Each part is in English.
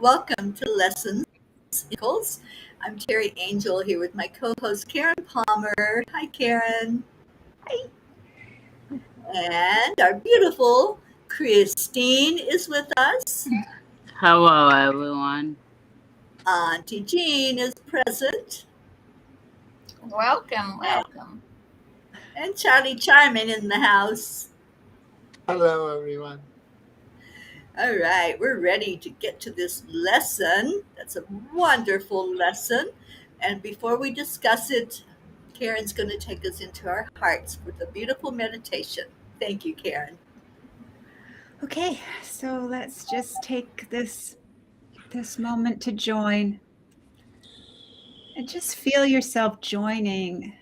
welcome to Lessons in Miracles. I'm Terry Angel here with my co-host Karen Palmer. Hi, Karen. Hi. And our beautiful Christine is with us. Hello, everyone. Auntie Jean is present. Welcome. And Charlie Charmin in the house. Hello, everyone. All right, we're ready to get to this lesson. That's a wonderful lesson. And before we discuss it, Karen's going to take us into our hearts with a beautiful meditation. Thank you, Karen. Okay, so let's just take this moment to join. And just feel yourself joining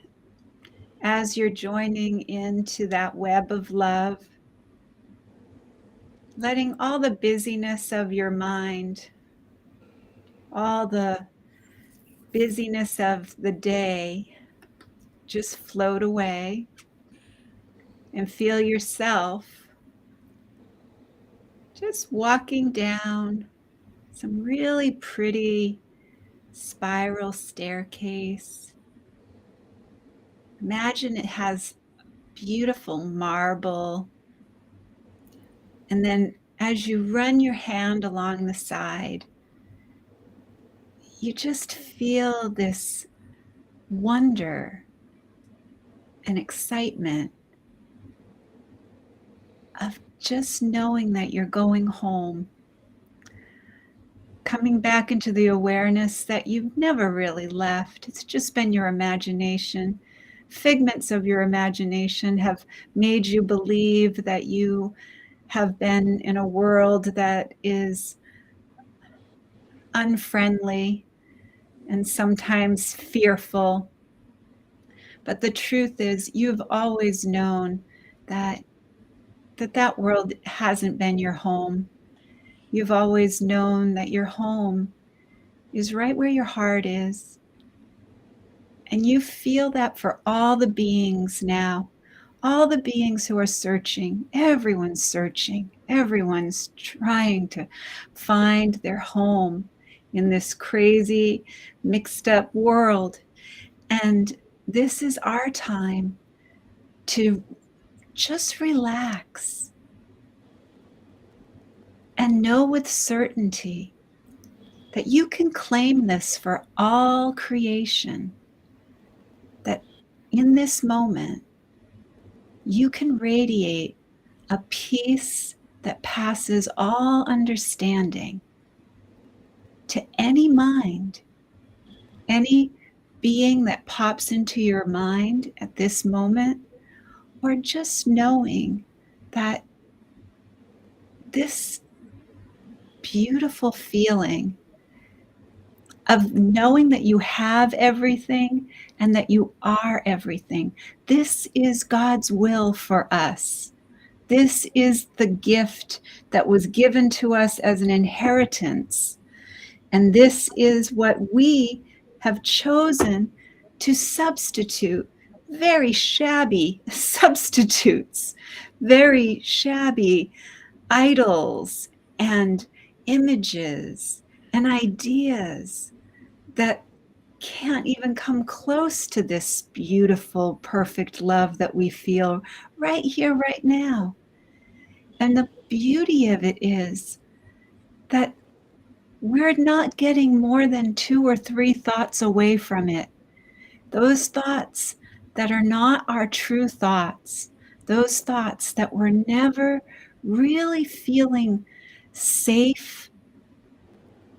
as you're joining into that web of love. Letting all the busyness of your mind, all the busyness of the day just float away, and feel yourself just walking down some really pretty spiral staircase. Imagine it has beautiful marble. And then as you run your hand along the side, you just feel this wonder and excitement of just knowing that you're going home. Coming back into the awareness that you've never really left. It's just been your imagination. Figments of your imagination have made you believe that you have been in a world that is unfriendly and sometimes fearful. But the truth is, you've always known that world hasn't been your home. You've always known that your home is right where your heart is. And you feel that for all the beings now, all the beings who are searching, everyone's searching, everyone's trying to find their home in this crazy, mixed up world. And this is our time to just relax and know with certainty that you can claim this for all creation, that in this moment, you can radiate a peace that passes all understanding to any mind, any being that pops into your mind at this moment, or just knowing that this beautiful feeling of knowing that you have everything and that you are everything. This is God's will for us. This is the gift that was given to us as an inheritance. And this is what we have chosen to substitute very shabby substitutes, very shabby idols and images and ideas that can't even come close to this beautiful, perfect love that we feel right here, right now. And the beauty of it is that we're not getting more than 2 or 3 thoughts away from it. Those thoughts that are not our true thoughts, those thoughts that we're never really feeling safe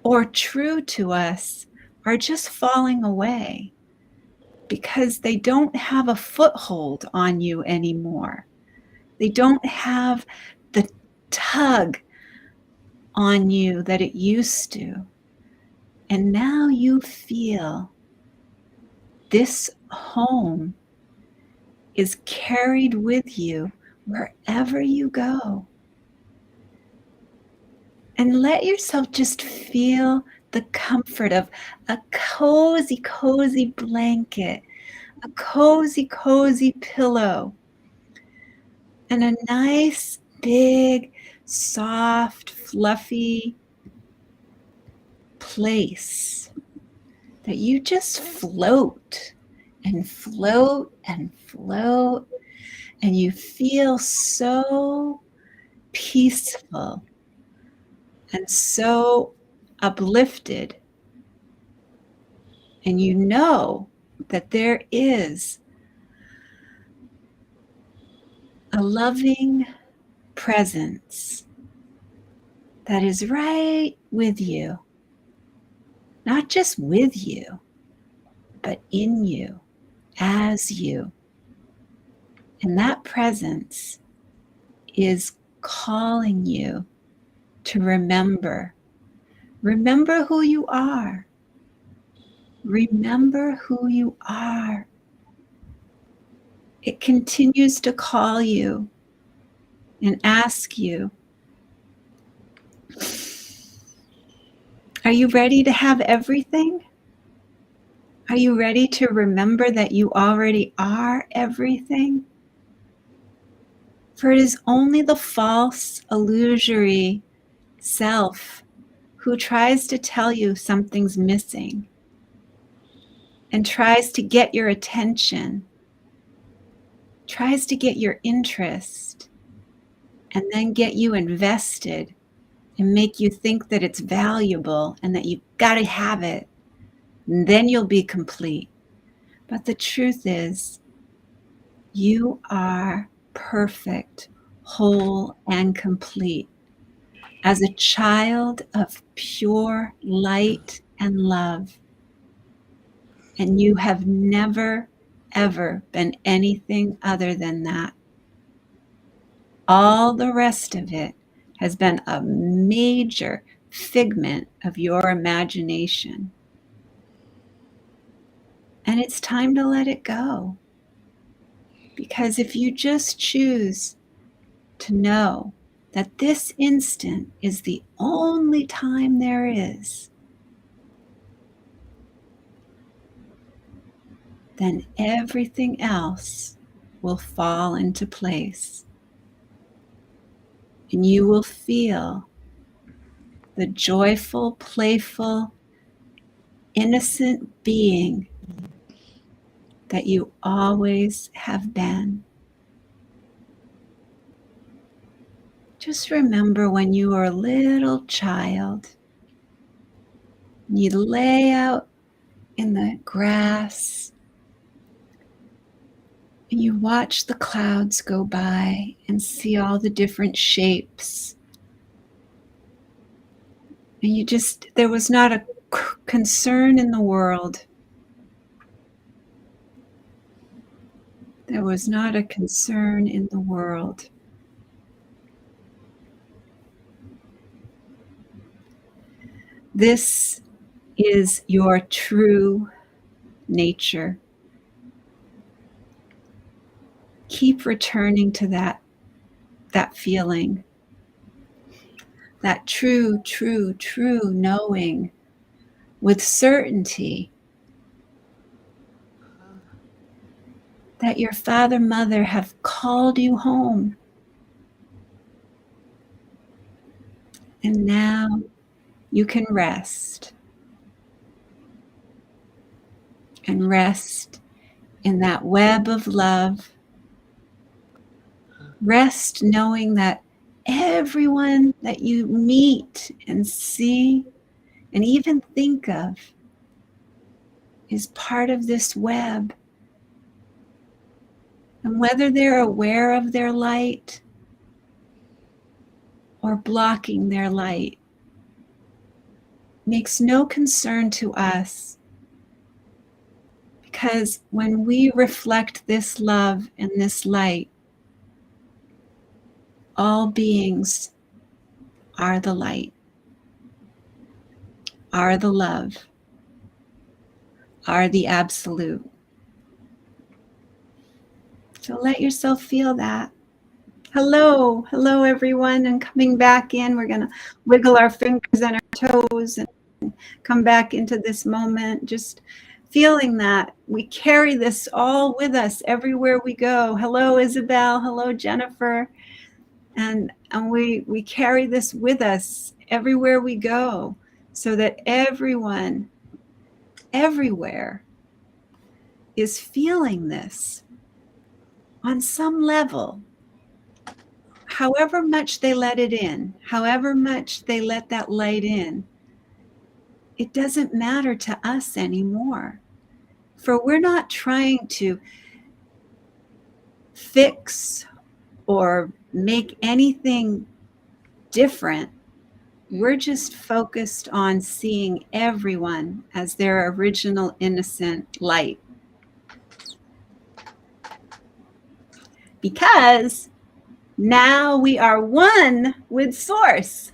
or true to us, are just falling away because they don't have a foothold on you anymore. They don't have the tug on you that it used to. And now you feel this home is carried with you wherever you go. And let yourself just feel the comfort of a cozy, cozy blanket, a cozy, cozy pillow, and a nice, big, soft, fluffy place that you just float and float and float, and you feel so peaceful and so uplifted. And you know that there is a loving presence that is right with you, not just with you, but in you, as you. And that presence is calling you to remember. Remember who you are. Remember who you are. It continues to call you and ask you, are you ready to have everything? Are you ready to remember that you already are everything? For it is only the false, illusory self who tries to tell you something's missing and tries to get your attention, tries to get your interest, and then get you invested and make you think that it's valuable and that you've got to have it. And then you'll be complete. But the truth is, you are perfect, whole, and complete as a child of pure light and love. And you have never, ever been anything other than that. All the rest of it has been a major figment of your imagination. And it's time to let it go. Because if you just choose to know that this instant is the only time there is, then everything else will fall into place. And you will feel the joyful, playful, innocent being that you always have been. Just remember when you were a little child, you'd lay out in the grass and you watch the clouds go by and see all the different shapes. And there was not a concern in the world. There was not a concern in the world. This is your true nature. Keep returning to that feeling, that true knowing with certainty that your father, mother have called you home. And now you can rest. And rest in that web of love. Rest knowing that everyone that you meet and see and even think of is part of this web. And whether they're aware of their light or blocking their light makes no concern to us. Because when we reflect this love and this light, all beings are the light, are the love, are the absolute. So let yourself feel that. Hello everyone, and coming back in, we're going to wiggle our fingers and our toes and come back into this moment, just feeling that we carry this all with us everywhere we go. Hello Isabel, hello Jennifer, and we carry this with us everywhere we go. so that everyone, everywhere, is feeling this on some level. However much they let it in, however much they let that light in, it doesn't matter to us anymore. For we're not trying to fix or make anything different. We're just focused on seeing everyone as their original innocent light. Because now we are one with Source.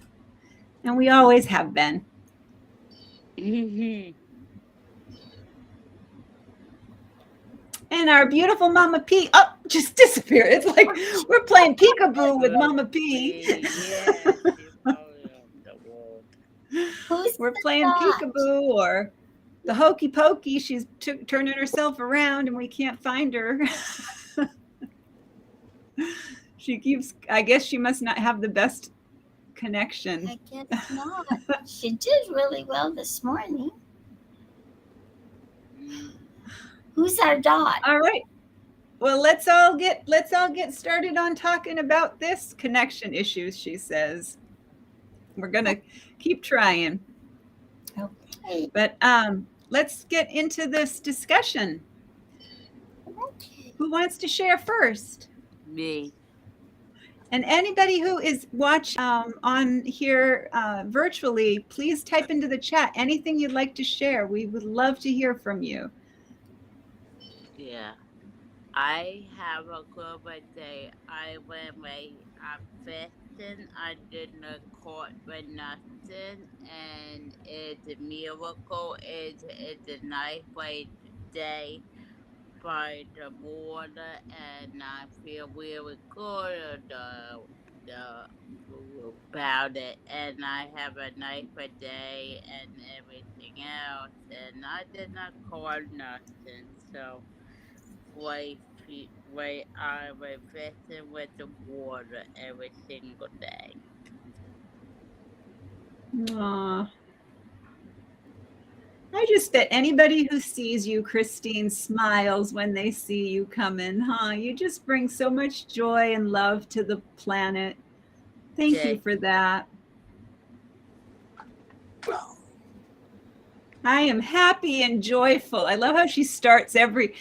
And we always have been. And our beautiful Mama P, just disappeared. It's like we're playing peekaboo with Mama P. Yes, We're playing peekaboo, or the hokey pokey. She's turning herself around and we can't find her. She keeps, I guess she must not have the best connection. I guess not. She did really well this morning. Who's our dot? All right. Well, let's all get started on talking about this connection issues, she says. We're going to keep trying. Okay. But let's get into this discussion. Okay. Who wants to share first? Me. And anybody who is watching on here virtually, please type into the chat anything you'd like to share. We would love to hear from you. Yeah. I have a good day. I went away. I'm fasting. I did not caught with nothing, and it's a miracle. It's a nice way day by the water, and I feel really good about it. And I have a nice day and everything else, and I did not call nothing. So. Way I was fishing with the water every single day. Aww. I just bet anybody who sees you, Christine, smiles when they see you come in, huh? You just bring so much joy and love to the planet. Thank you for that. I am happy and joyful. I love how she starts every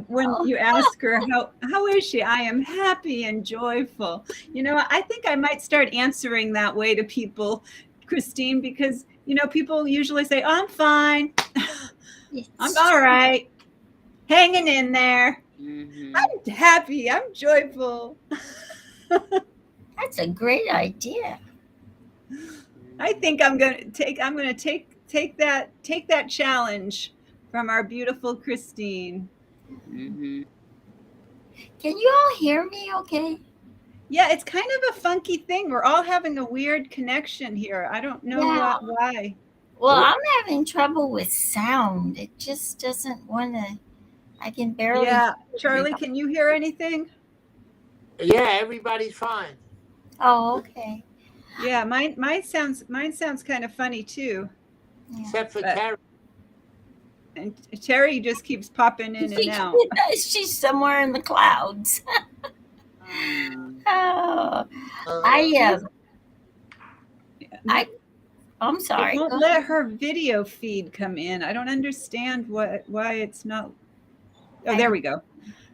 when you ask her how is she? I am happy and joyful. You know, I think I might start answering that way to people, Christine, because you know people usually say, "Oh, I'm fine. I'm all right, hanging in there. I'm happy. I'm joyful." That's a great idea. I think I'm gonna take that challenge from our beautiful Christine. Can you all hear me okay? Yeah, it's kind of a funky thing. We're all having a weird connection here. I don't know why. Well, I'm having trouble with sound. It just doesn't want to. I can barely. Yeah, Charlie, can you hear anything? Yeah, everybody's fine. Oh, okay. Yeah, mine sounds kind of funny too. Yeah. Except for Teri. And Teri just keeps popping in and out. She's somewhere in the clouds. Oh, I'm sorry. It won't let her video feed come in. I don't understand why it's not. Oh, there we go.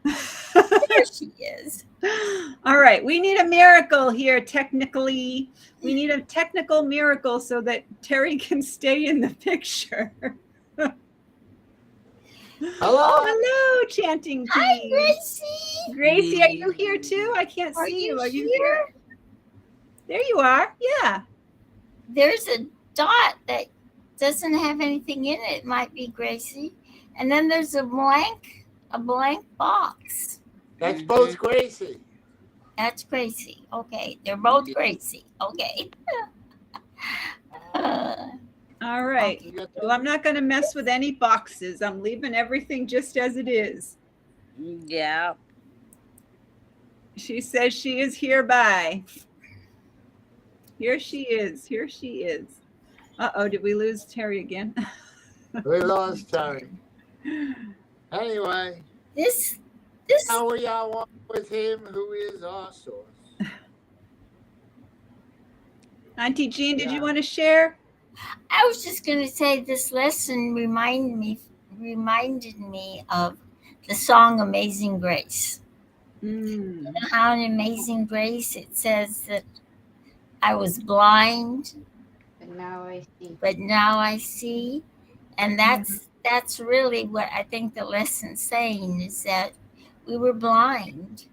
There she is. All right, we need a miracle here. Technically, we need a technical miracle so that Teri can stay in the picture. Hello. Oh, hello, Chanting. Hi, Gracie. Gracie, are you here too? I can't see you. Are you here? There you are. Yeah. There's a dot that doesn't have anything in it. It might be Gracie. And then there's a blank box. That's both Gracie. That's Gracie. Okay. They're both Gracie. Okay. All right. Well, I'm not going to mess with any boxes. I'm leaving everything just as it is. Yeah. She says she is hereby. Here she is. Here she is. Uh-oh, did we lose Teri again? We lost Teri. Anyway, This now we are one with him who is our source. Auntie Jean, did you Yeah. want to share? I was just going to say this lesson reminded me of the song Amazing Grace. Mm. How in Amazing Grace it says that I was blind, but now I see. And that's really what I think the lesson's saying, is that we were blind,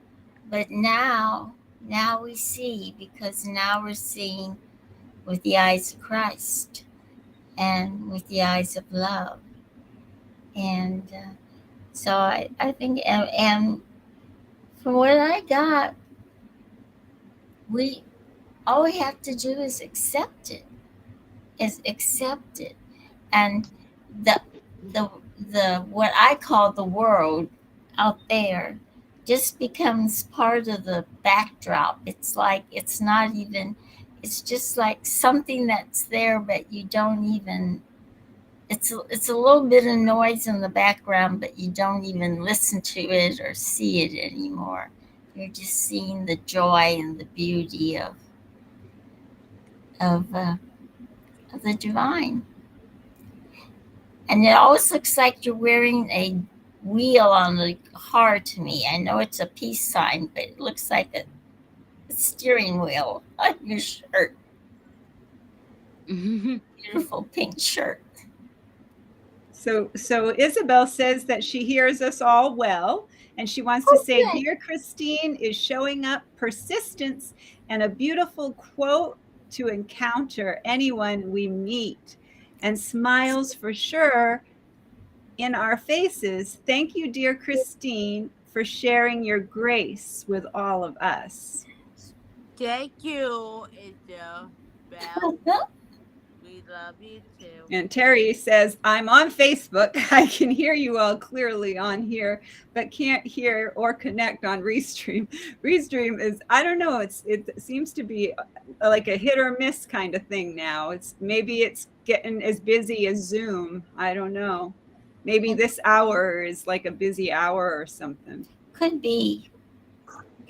but now we see, because now we're seeing with the eyes of Christ and with the eyes of love. And so I think, and from what I got, all we have to do is accept it, and the what I call the world out there just becomes part of the backdrop. It's like it's not even. It's just like something that's there, but you don't even. It's a little bit of noise in the background, but you don't even listen to it or see it anymore. You're just seeing the joy and the beauty of the divine. And it always looks like you're wearing a wheel on the car to me. I know it's a peace sign, but it looks like a steering wheel on your shirt. Beautiful pink shirt. So Isabel says that she hears us all well, and she wants to say, good. Dear Christine is showing up persistence and a beautiful quote to encounter anyone we meet, and smiles for sure in our faces. Thank you, dear Christine, for sharing your grace with all of us. Thank you, Isabel. We love you too. And Teri says, I'm on Facebook. I can hear you all clearly on here, but can't hear or connect on Restream. Restream is, I don't know, it seems to be like a hit or miss kind of thing now. Maybe it's getting as busy as Zoom. I don't know. Maybe this hour is like a busy hour or something. Could be.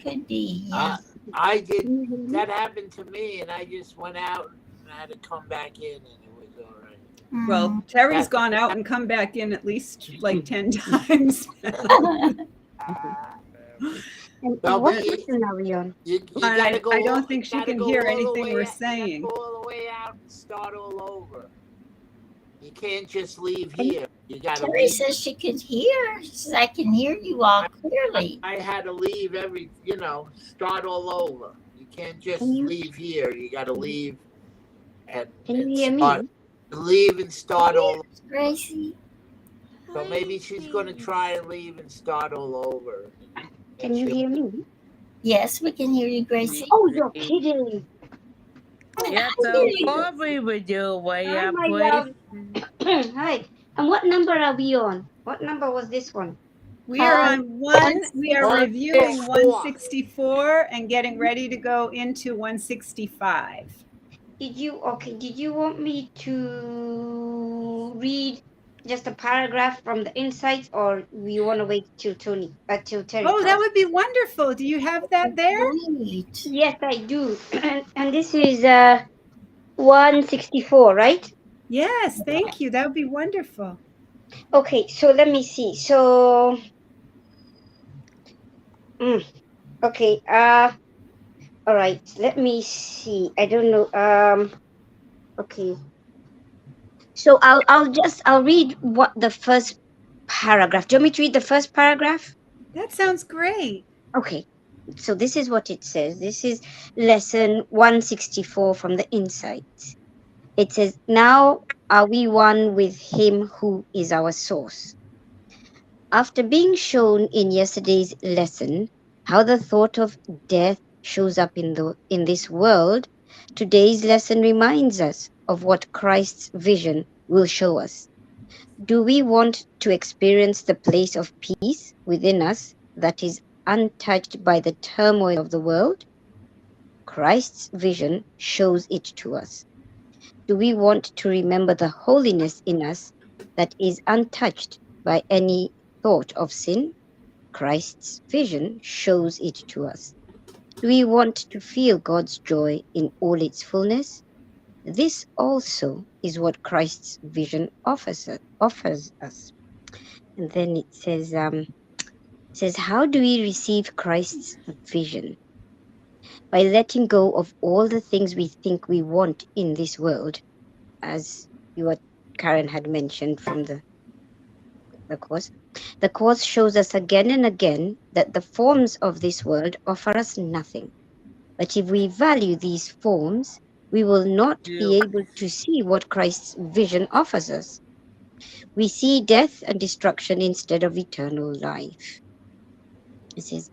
Yeah. I did. That happened to me, and I just went out and I had to come back in, and it was all right. Well, Teri's gone out and come back in at least like 10 times. What lesson are we on? I don't think she can hear anything we're saying. Go all the way out and start all over. You can't just leave here. You got to Teri leave. says she could hear. She says, I can hear you all clearly. I had to leave start all over. You can't just leave here. You got to leave and start. Leave and start all over. Gracie. So maybe she's going to try and leave and start all over. Can you hear me? Yes, we can hear you, Gracie. Oh, you're kidding. Yes, of course we would do. Hi, my love. Hi. And what number are we on? What number was this one? We are on one. We are reviewing 164 and getting ready to go into 165. Did you want me to read just a paragraph from the insights, or we want to wait till Teri? Oh, that would be wonderful. Do you have that there? Great. Yes, I do. And this is 164, right? Yes, thank you. That would be wonderful. Okay, so let me see. So, okay. All right. Let me see. I don't know. Okay. So I'll read what the first paragraph. Do you want me to read the first paragraph? That sounds great. Okay. So this is what it says. This is lesson 164 from the Insights. It says, now are we one with him who is our source? After being shown in yesterday's lesson how the thought of death shows up in this world, today's lesson reminds us of what Christ's vision will show us. Do we want to experience the place of peace within us that is untouched by the turmoil of the world? Christ's vision shows it to us. Do we want to remember the holiness in us that is untouched by any thought of sin? Christ's vision shows it to us. Do we want to feel God's joy in all its fullness? This also is what Christ's vision offers us. And then it says, how do we receive Christ's vision? By letting go of all the things we think we want in this world, as what Karen had mentioned from the Course. The Course shows us again and again that the forms of this world offer us nothing. But if we value these forms, we will not be able to see what Christ's vision offers us. We see death and destruction instead of eternal life. It says,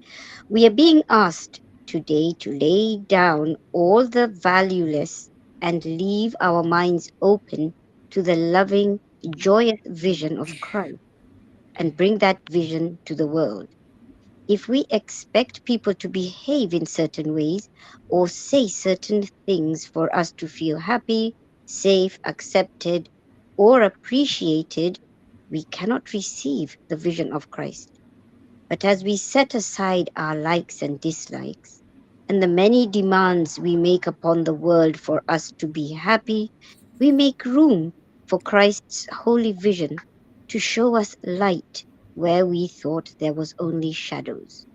we are being asked today to lay down all the valueless and leave our minds open to the loving, joyous vision of Christ and bring that vision to the world. If we expect people to behave in certain ways or say certain things for us to feel happy, safe, accepted, or appreciated, we cannot receive the vision of Christ. But as we set aside our likes and dislikes and the many demands we make upon the world for us to be happy, we make room for Christ's holy vision to show us light where we thought there was only shadows.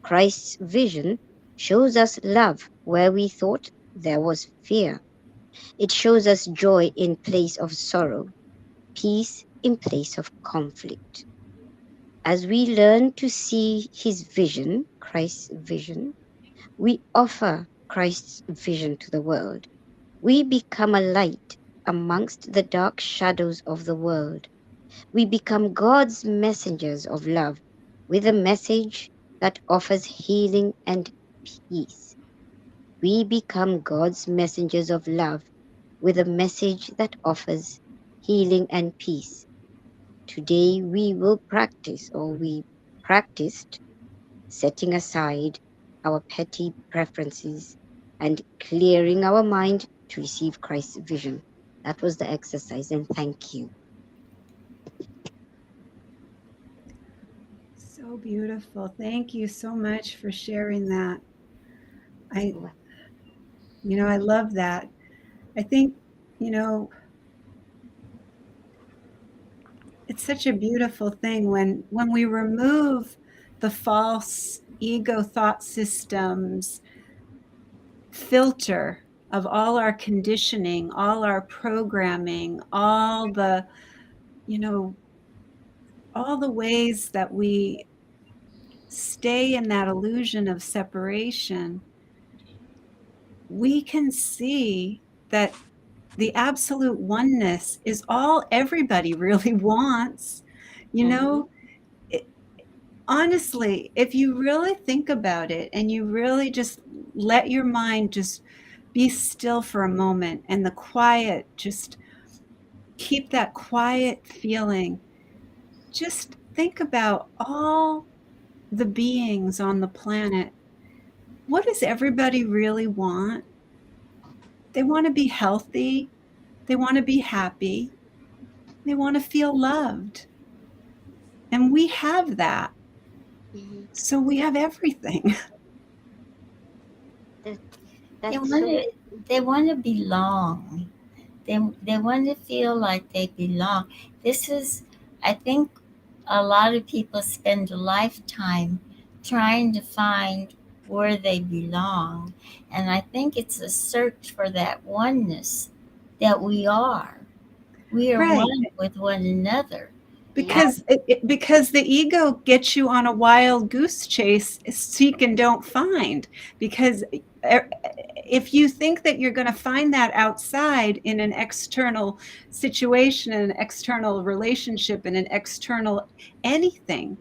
Christ's vision shows us love where we thought there was fear. It shows us joy in place of sorrow, peace in place of conflict. As we learn to see his vision, Christ's vision, we offer Christ's vision to the world. We become a light amongst the dark shadows of the world. We become God's messengers of love with a message that offers healing and peace. We become God's messengers of love with a message that offers healing and peace. Today we will practice, or we practiced, setting aside our petty preferences and clearing our mind to receive Christ's vision. That was the exercise, and thank you. So beautiful. Thank you so much for sharing that. I love that. I think, it's such a beautiful thing when we remove the false ego thought systems filter of all our conditioning, all our programming, all the ways that we stay in that illusion of separation, we can see that the absolute oneness is all everybody really wants. Honestly, if you really think about it and you really just let your mind just be still for a moment and the quiet, just keep that quiet feeling, just think about all the beings on the planet. What does everybody really want? They want to be healthy. They want to be happy. They want to feel loved. And we have that. So we have everything. They want to belong. They want to feel like they belong. This is, I think, a lot of people spend a lifetime trying to find where they belong, and I think it's a search for that oneness that we are. We are Right. one with one another. Because because the ego gets you on a wild goose chase, seek and don't find. Because if you think that you're going to find that outside in an external situation, in an external relationship, in an external anything,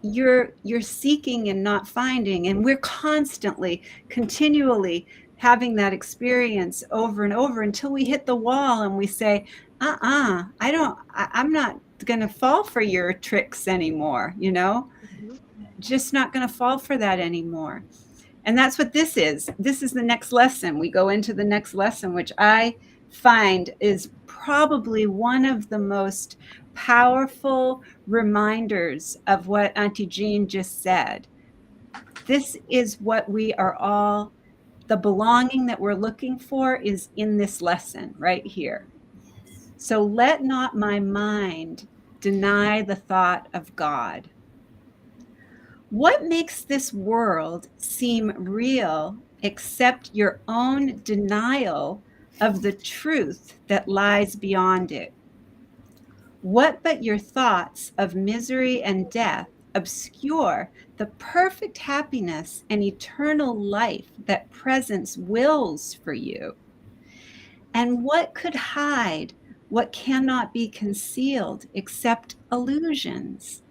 you're seeking and not finding. And we're constantly, continually having that experience over and over until we hit the wall and we say, I'm not going to fall for your tricks anymore, just not going to fall for that anymore. And that's what this is. This is the next lesson. We go into the next lesson, which I find is probably one of the most powerful reminders of what Auntie Jean just said. This is what we are all, the belonging that we're looking for is in this lesson right here. So let not my mind deny the thought of God. What makes this world seem real except your own denial of the truth that lies beyond it? What but your thoughts of misery and death obscure the perfect happiness and eternal life that presence wills for you? And what could hide what cannot be concealed except illusions?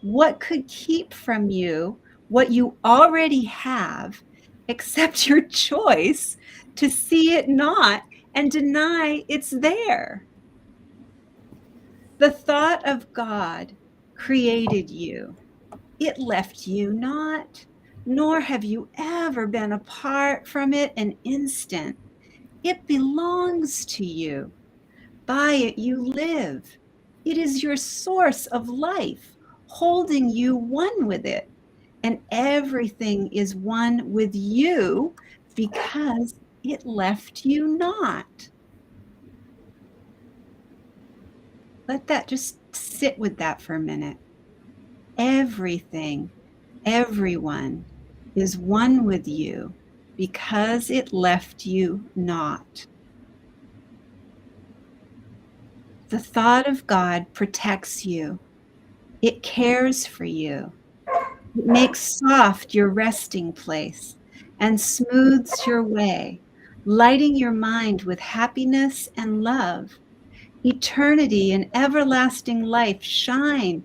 What could keep from you what you already have except your choice to see it not and deny it's there? The thought of God created you. It left you not, nor have you ever been apart from it an instant. It belongs to you. By it you live. It is your source of life, holding you one with it. And everything is one with you because it left you not. Let that just sit with that for a minute. Everything, everyone is one with you because it left you not. The thought of God protects you. It cares for you. It makes soft your resting place and smooths your way, lighting your mind with happiness and love. Eternity and everlasting life shine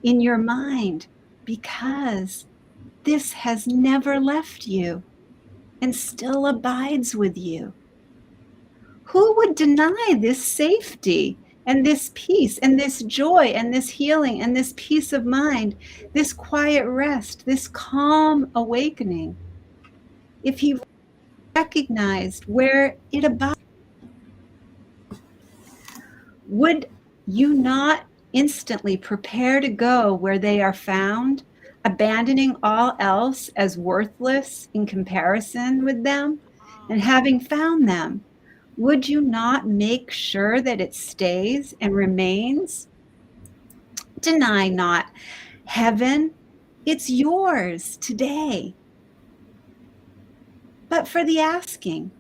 in your mind because this has never left you and still abides with you. Who would deny this safety and this peace and this joy and this healing and this peace of mind, this quiet rest, this calm awakening? If he recognized where it abides, would you not instantly prepare to go where they are found, abandoning all else as worthless in comparison with them? And having found them, would you not make sure that it stays and remains? Deny not heaven. It's yours today. But for the asking,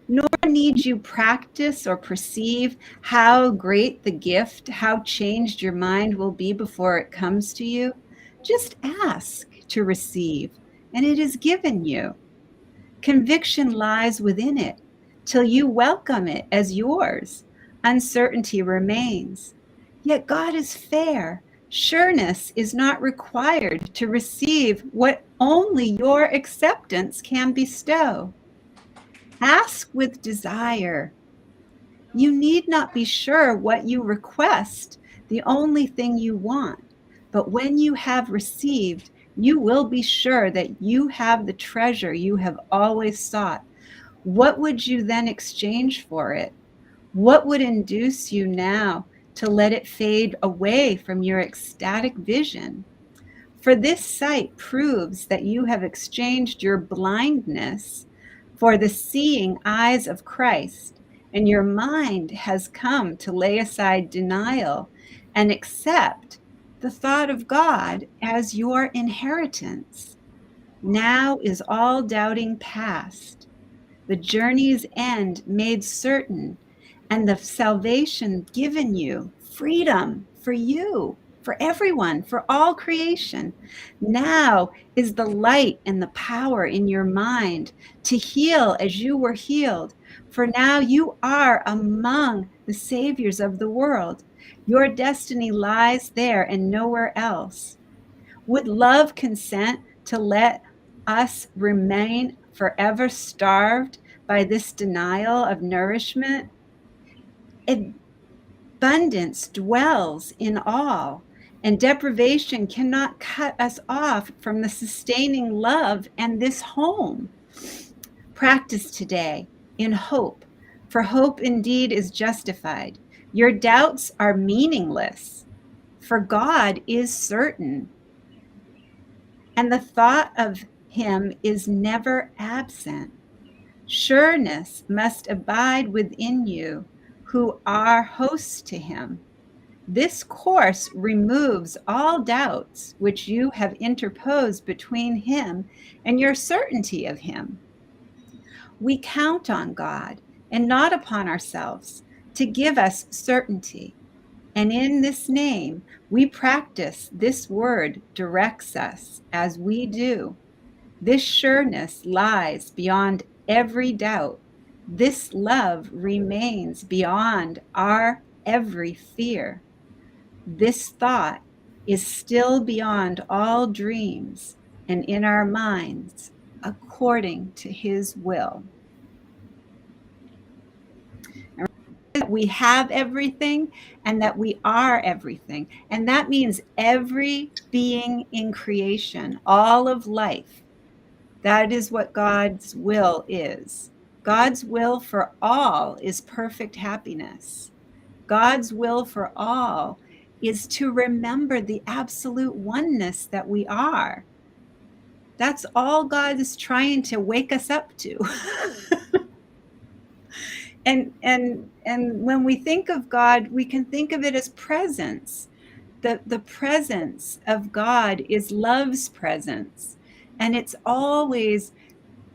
nor need you practice or perceive how great the gift, how changed your mind will be before it comes to you. Just ask to receive, and it is given you. Conviction lies within it. Till you welcome it as yours, uncertainty remains. Yet God is fair. Sureness is not required to receive what only your acceptance can bestow. Ask with desire. You need not be sure what you request, the only thing you want. But when you have received, you will be sure that you have the treasure you have always sought. What would you then exchange for it? What would induce you now to let it fade away from your ecstatic vision? For this sight proves that you have exchanged your blindness for the seeing eyes of Christ, and your mind has come to lay aside denial and accept the thought of God as your inheritance. Now is all doubting past, the journey's end made certain, and the salvation given you, freedom for you, for everyone, for all creation. Now is the light and the power in your mind to heal as you were healed. For now you are among the saviors of the world. Your destiny lies there and nowhere else. Would love consent to let us remain forever starved by this denial of nourishment? Abundance dwells in all, and deprivation cannot cut us off from the sustaining love and this home. Practice today in hope for hope indeed is justified. Your doubts are meaningless, for God is certain, and the thought of him is never absent. Sureness must abide within you who are hosts to him. This course removes all doubts which you have interposed between him and your certainty of him. We count on God and not upon ourselves to give us certainty. And in this name, we practice this word directs us as we do. This sureness lies beyond every doubt. This love remains beyond our every fear. This thought is still beyond all dreams and in our minds according to his will. We have everything and that we are everything. And that means every being in creation, all of life. That is what God's will is. God's will for all is perfect happiness. God's will for all is to remember the absolute oneness that we are. That's all God is trying to wake us up to. and when we think of God, we can think of it as presence. The presence of God is love's presence. And it's always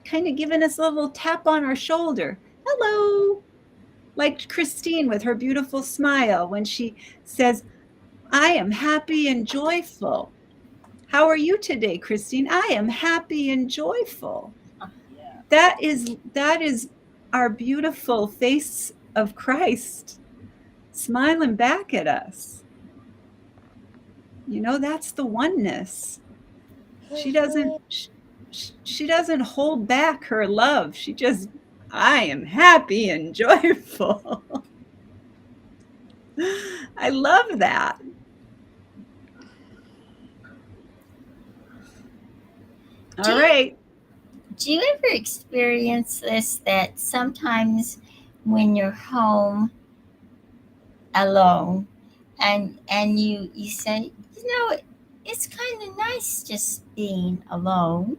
kind of giving us a little tap on our shoulder. Hello. Like Christine with her beautiful smile when she says, I am happy and joyful. How are you today, Christine? I am happy and joyful. Yeah. That is our beautiful face of Christ smiling back at us. You know, that's the oneness. She doesn't hold back her love. She just, I am happy and joyful. I love that. All right. Do you ever experience this, that sometimes when you're home alone and you say, you know, it's kind of nice just being alone,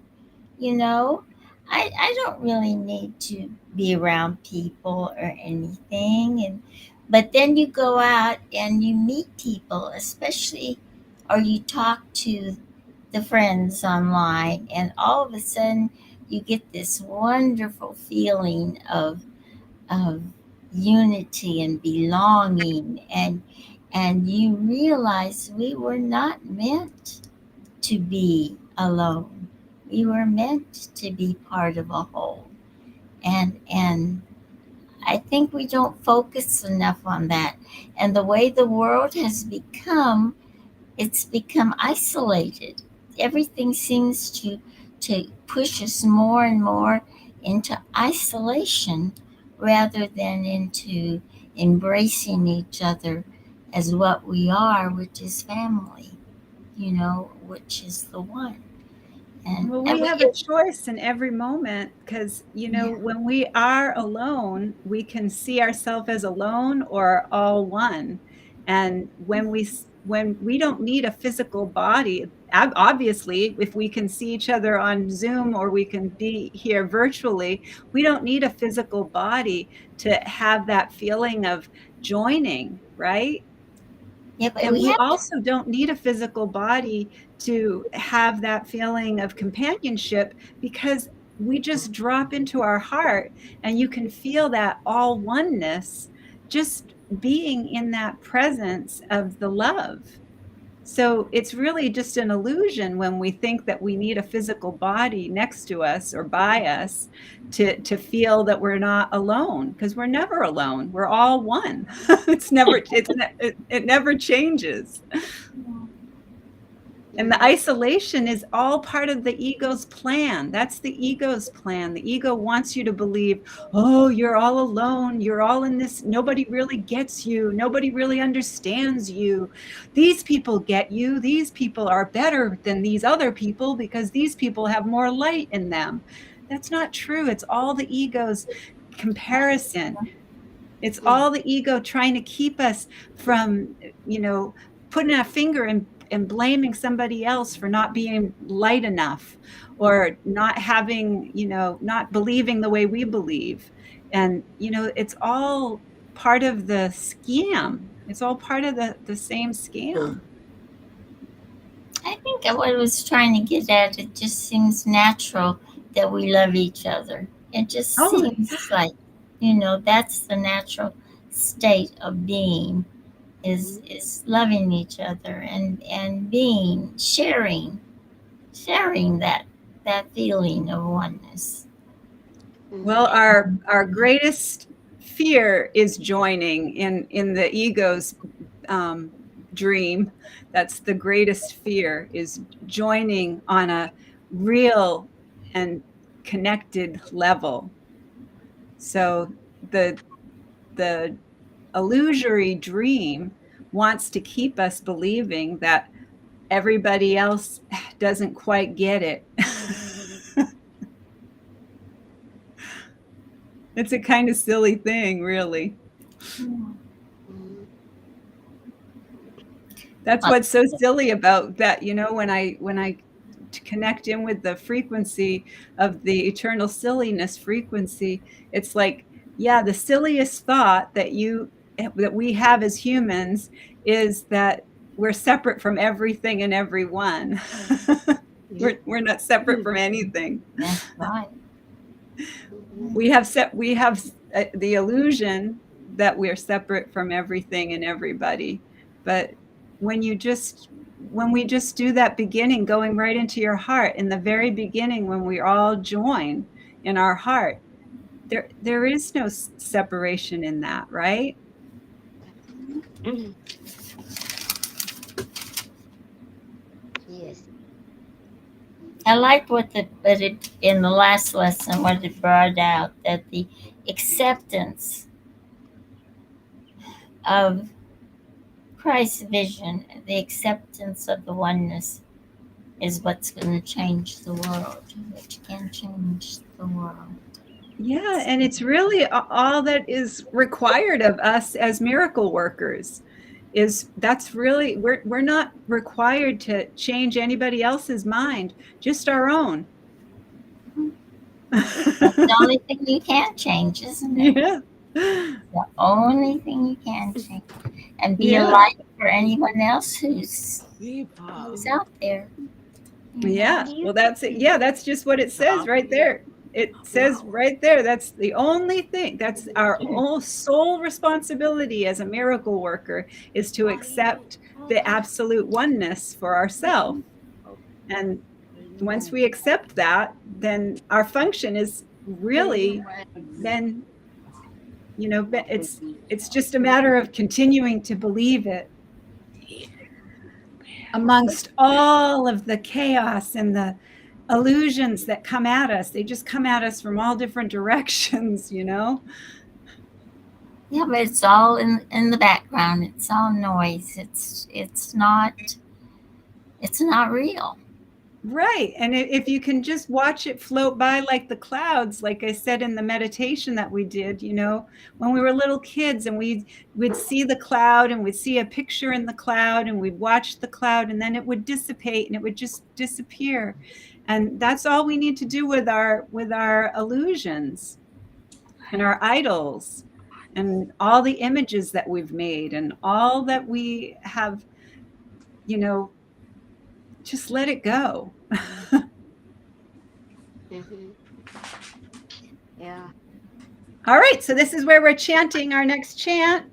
you know? I don't really need to be around people or anything, but then you go out and you meet people, especially, or you talk to the friends online, and all of a sudden you get this wonderful feeling of unity and belonging, and you realize we were not meant to be alone. We were meant to be part of a whole. And I think we don't focus enough on that. And the way the world has become, it's become isolated. Everything seems to push us more and more into isolation rather than into embracing each other as what we are, which is family, you know, which is the one. Well, we have a choice in every moment because, you know, when we are alone, we can see ourselves as alone or all one. And when we don't need a physical body, obviously, if we can see each other on Zoom or we can be here virtually, we don't need a physical body to have that feeling of joining, right? Yeah, but And we we have also don't need a physical body to have that feeling of companionship because we just drop into our heart and you can feel that all oneness just being in that presence of the love. So it's really just an illusion when we think that we need a physical body next to us or by us to feel that we're not alone, because we're never alone. We're all one. It never changes. And the isolation is all part of the ego's plan. That's the ego's plan. The ego wants you to believe, oh, you're all alone. You're all in this. Nobody really gets you. Nobody really understands you. These people get you. These people are better than these other people because these people have more light in them. That's not true. It's all the ego's comparison. It's all the ego trying to keep us from, putting our finger and blaming somebody else for not being light enough, or not having, not believing the way we believe. And, it's all part of the scam. It's all part of the same scam. I think what I was trying to get at, it just seems natural that we love each other. It just seems like, that's the natural state of being, is loving each other and being, sharing that feeling of oneness. Well, our greatest fear is joining in the ego's dream. That's the greatest fear, is joining on a real and connected level. So the illusory dream wants to keep us believing that everybody else doesn't quite get it. It's a kind of silly thing, really. That's what's so silly about that, when I connect in with the frequency of the eternal silliness frequency, it's like, yeah, the silliest thought that we have as humans is that we're separate from everything and everyone. We're not separate from anything. That's right. We have the illusion that we're separate from everything and everybody. But when we just do that beginning, going right into your heart, in the very beginning, when we all join in our heart, there is no separation in that, right? Yes. I like in the last lesson, what it brought out, that the acceptance of Christ's vision, the acceptance of the oneness, is what's going to change the world, which can change the world. Yeah, and it's really all that is required of us as miracle workers. That's really, we're not required to change anybody else's mind, just our own. That's the only thing you can change, isn't it? Yeah. The only thing you can change, and be a light for anyone else who's out there. Yeah. Well, that's it. Yeah, that's just what it says right there. It says right there, that's the only thing. That's our sole responsibility as a miracle worker, is to accept the absolute oneness for ourselves. And once we accept that, then our function is really, then, it's just a matter of continuing to believe it amongst all of the chaos and the illusions that come at us. They just come at us from all different directions, Yeah, but it's all in the background. It's all noise. It's not real. Right. And if you can just watch it float by like the clouds, like I said in the meditation that we did, when we were little kids, and we'd see the cloud, and we'd see a picture in the cloud, and we'd watch the cloud, and then it would dissipate and it would just disappear. And that's all we need to do with our illusions and our idols and all the images that we've made and all that we have, just let it go. Yeah. All right, so this is where we're chanting our next chant.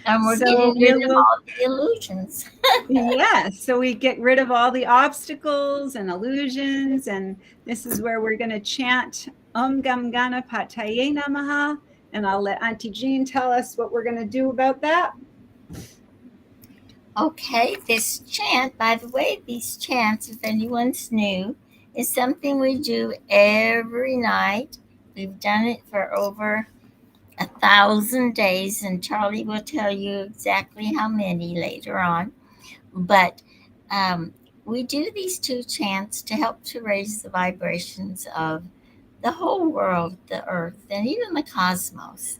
And we're getting rid of all the illusions. Yeah, so we get rid of all the obstacles and illusions, and this is where we're going to chant Om Gam Ganapataye Namaha, and I'll let Auntie Jean tell us what we're going to do about that. Okay, this chant, by the way, these chants, if anyone's new, is something we do every night. We've done it for over 1,000 days, and Charlie will tell you exactly how many later on. But we do these two chants to help to raise the vibrations of the whole world, the earth, and even the cosmos.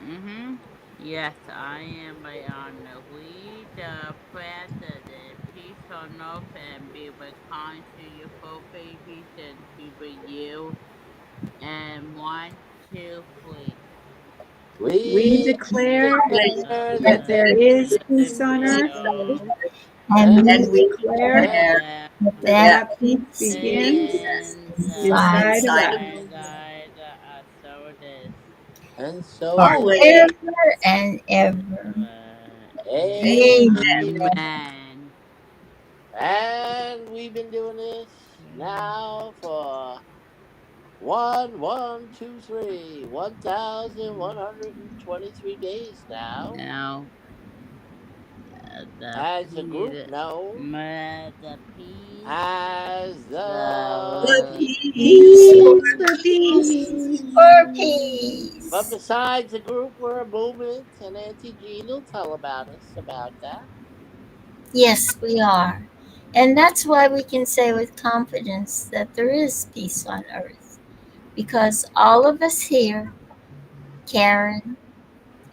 Mm-hmm. Yes, I am on the we the president. Peace on earth and be with kind to your four babies and to be you. And one, two, three. We We declare declare that that there there There is is is peace on peace earth, on earth, And and we And we declare declare declare and that that that peace peace begins begins begins inside inside of inside of us. inside us. So it is. and so it is. always. forever and ever. Amen. Amen. Amen. And we've been doing this now for 1,123 days now. Now, the As a group peace, known the peace, as The the peace Peace for for peace. For But peace. besides the group, we're a movement, and Auntie Jean will tell about us about that. Yes, we are. And that's why we can say with confidence that there is peace on earth. Because all of us here, Karen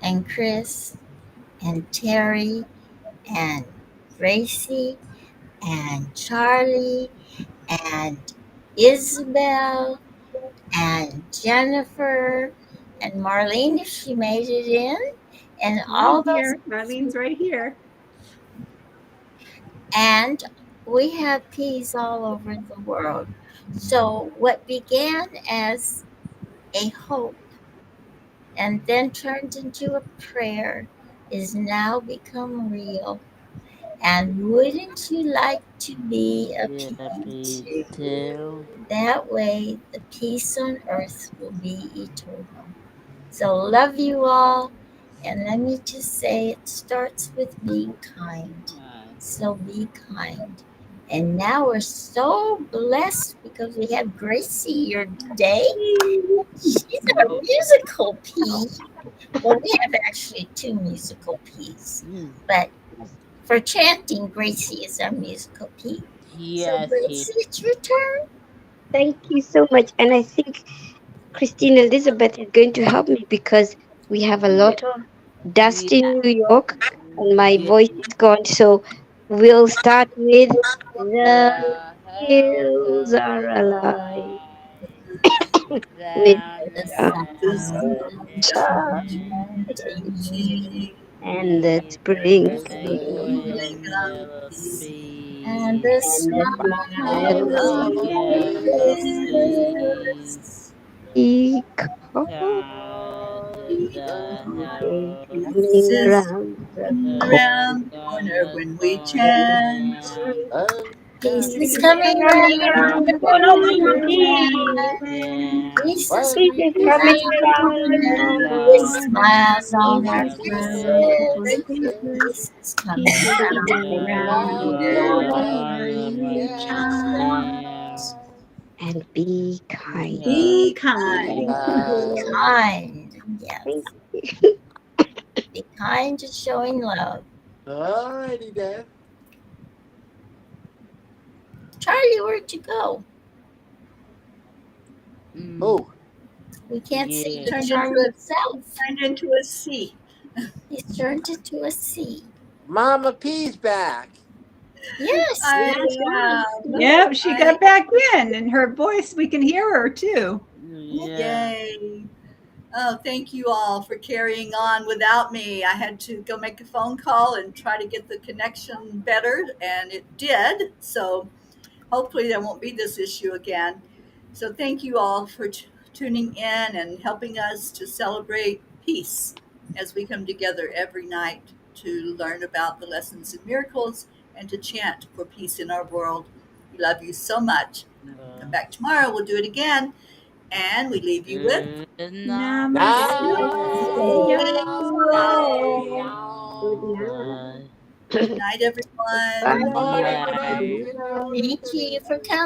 and Chris and Terry and Gracie and Charlie and Isabel and Jennifer and Marlene, if she made it in, and I'm all those. here. Marlene's right here. And we have peace all over the world. So, what began as a hope and then turned into a prayer is now become real. And wouldn't you like to be a yeah, P2? peace too. That way, the peace on earth will be eternal. So, love you all. And let me just say, it starts with being kind. So, be kind. And now we're so blessed because we have Gracie here today. She's our Oh, musical piece. Well, we have actually two musical pieces, mm. but for chanting, Gracie is our musical piece. So, Yes, he. Gracie, it's your turn. Thank you so much. And I think Christine Elizabeth is going to help me because we have a lot of dust in Yeah, New York and my yeah. voice is gone. So we'll start with The The hills Hills are Are Alive alive. with Down The the the sun the sun mountain, chanting, and the see the sprinkling twinkle and speed, the and the smile smile of of yellow peace. peace. because God, the is hills coming is around the around the on corner the when we corner. chant. Peace Peace is is coming coming round around the the corner corner when when we we chant. Yeah, peace is Peace is coming coming round the around corner the with yeah, corner smiles with on on our the smiles face. on faces. faces. Peace is coming Peace is Peace is round coming coming round the around the Around corner the corner when when corner we we when we chant. chant. chant. And be kind. Be Kind. Be kind. be kind. kind. Thank Yes. you. Be kind to showing love. Alrighty then. Charlie, where'd you go? Mm, Oh, We can't see yeah. the Turned into charming self. a C. He's turned into a sea. Mama P's back. Yes, I we am. Yep, she I got back in, and her voice, we can hear her too. Yeah. yay. Oh, thank you all for carrying on without me. I had to go make a phone call and try to get the connection better, and it did. So hopefully there won't be this issue again. So thank you all for tuning in and helping us to celebrate peace as we come together every night to learn about the lessons and miracles and to chant for peace in our world. We love you so much. Come back tomorrow. We'll do it again. And we leave you with Good night. Namaste. Namaste. Good Uh, night. good night, Bye everyone. bye. night. Good night. thank you for coming.